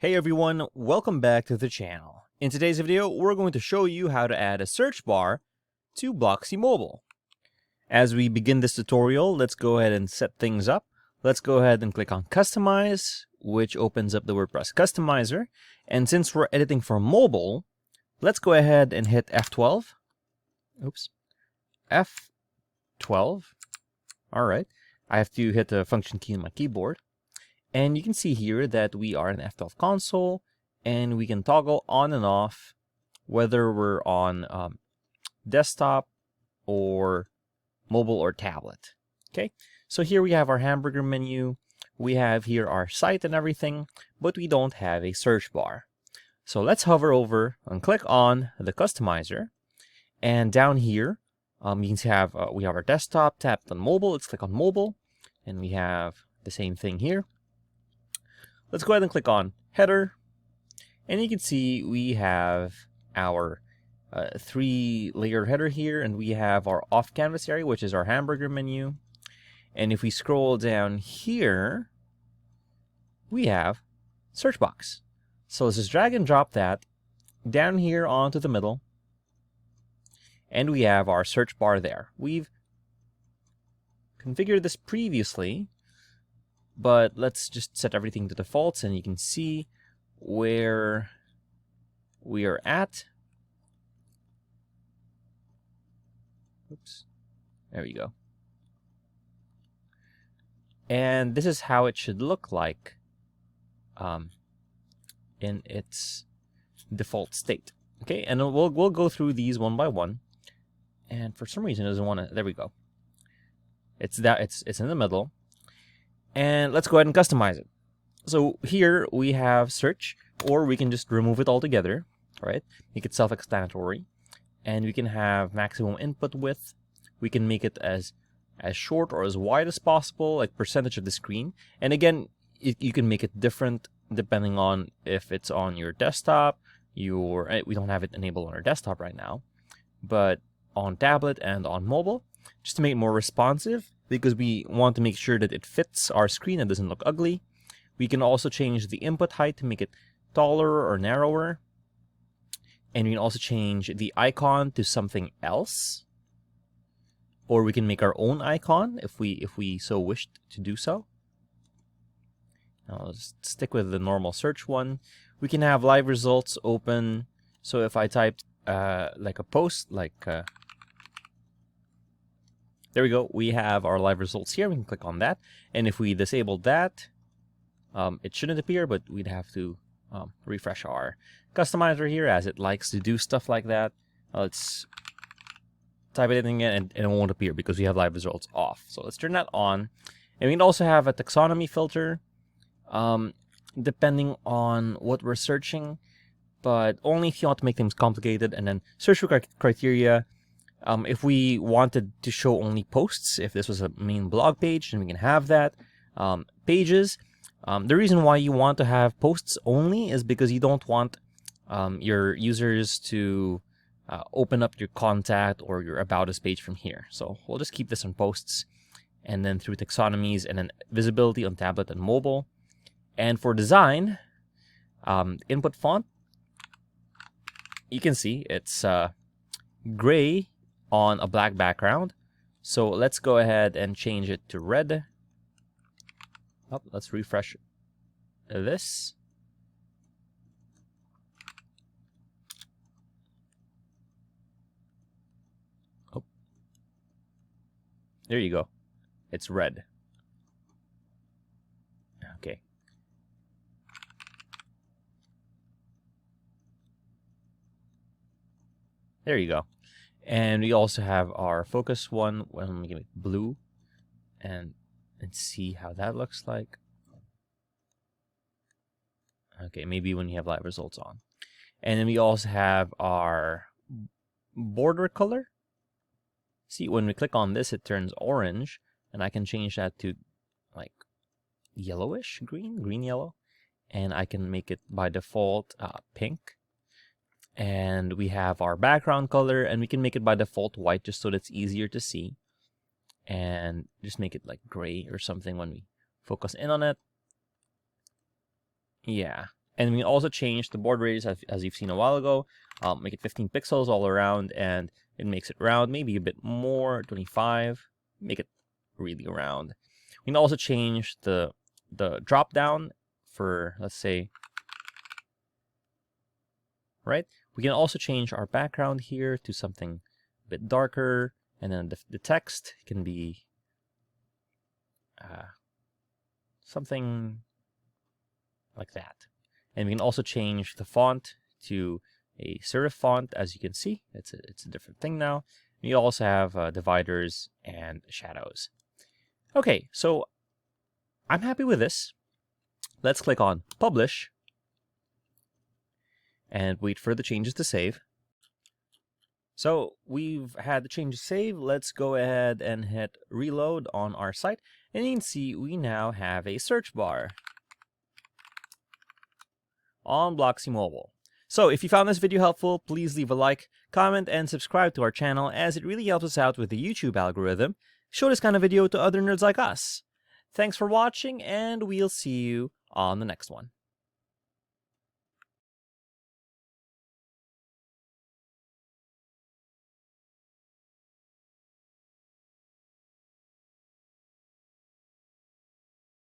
Hey everyone, welcome back to the channel. In today's video, we're going to show you how to add a search bar to Blocksy Mobile. As we begin this tutorial, let's go ahead and set things up. Let's go ahead and click on Customize, which opens up the WordPress customizer. And since we're editing for mobile, let's go ahead and hit F12. Oops. F12. All right. I have to hit the function key on my keyboard. And you can see here that we are in F12 console, and we can toggle on and off whether we're on desktop or mobile or tablet. Okay, so here we have our hamburger menu. We have here our site and everything, but we don't have a search bar. So let's hover over and click on the customizer. And down here, you can have we have our desktop, tapped on mobile. Let's click on mobile, and we have the same thing here. Let's go ahead and click on header, and you can see we have our 3-layer header here, and we have our off canvas area, which is our hamburger menu. And if we scroll down here, we have search box. So let's just drag and drop that down here onto the middle, and we have our search bar there. We've configured this previously, but let's just set everything to defaults, and you can see where we are at. Oops. There we go. And this is how it should look like in its default state. Okay, and we'll go through these one by one. And for some reason, it doesn't want to. There we go. It's in the middle. And let's go ahead and customize it. So here we have search, or we can just remove it altogether, right? Make it self-explanatory. And we can have maximum input width. We can make it as short or as wide as possible, like percentage of the screen. And again, you can make it different depending on if it's on your desktop. We don't have it enabled on our desktop right now, but on tablet and on mobile, just to make it more responsive, because we want to make sure that it fits our screen and doesn't look ugly. We can also change the input height to make it taller or narrower. And we can also change the icon to something else. Or we can make our own icon if we so wished to do so. Now let's stick with the normal search one. We can have live results open. So if I typed like a post, like there we go. We have our live results here. We can click on that. And if we disabled that, it shouldn't appear, but we'd have to refresh our customizer here, as it likes to do stuff like that. Let's type it in again, and it won't appear because we have live results off. So let's turn that on. And we can also have a taxonomy filter, depending on what we're searching, but only if you want to make things complicated. And then search for criteria. If we wanted to show only posts, if this was a main blog page, then we can have that. Pages. The reason why you want to have posts only is because you don't want your users to open up your contact or your About Us page from here. So we'll just keep this on posts, and then through taxonomies, and then visibility on tablet and mobile. And for design, input font, you can see it's gray on a black background. So let's go ahead and change it to red. Oh, let's refresh this. Oh, there you go. It's red. Okay. There you go. And we also have our focus one. Well, let me make it blue, and see how that looks like. Okay, maybe when you have live results on. And then we also have our border color. See, when we click on this, it turns orange, and I can change that to like yellowish, green yellow, and I can make it by default pink. And we have our background color, and we can make it by default white, just so that it's easier to see. And just make it like gray or something when we focus in on it. Yeah. And we can also change the border radius, as you've seen a while ago. Make it 15 pixels all around, and it makes it round, maybe a bit more, 25. Make it really round. We can also change the drop down for, let's say, right? We can also change our background here to something a bit darker, and then the text can be something like that. And we can also change the font to a serif font. As you can see, it's a different thing now. And you also have dividers and shadows. Okay, so I'm happy with this. Let's click on Publish and wait for the changes to save. So we've had the changes saved. Let's go ahead and hit Reload on our site. And you can see we now have a search bar on Blocksy Mobile. So if you found this video helpful, please leave a like, comment, and subscribe to our channel, as it really helps us out with the YouTube algorithm. Show this kind of video to other nerds like us. Thanks for watching, and we'll see you on the next one.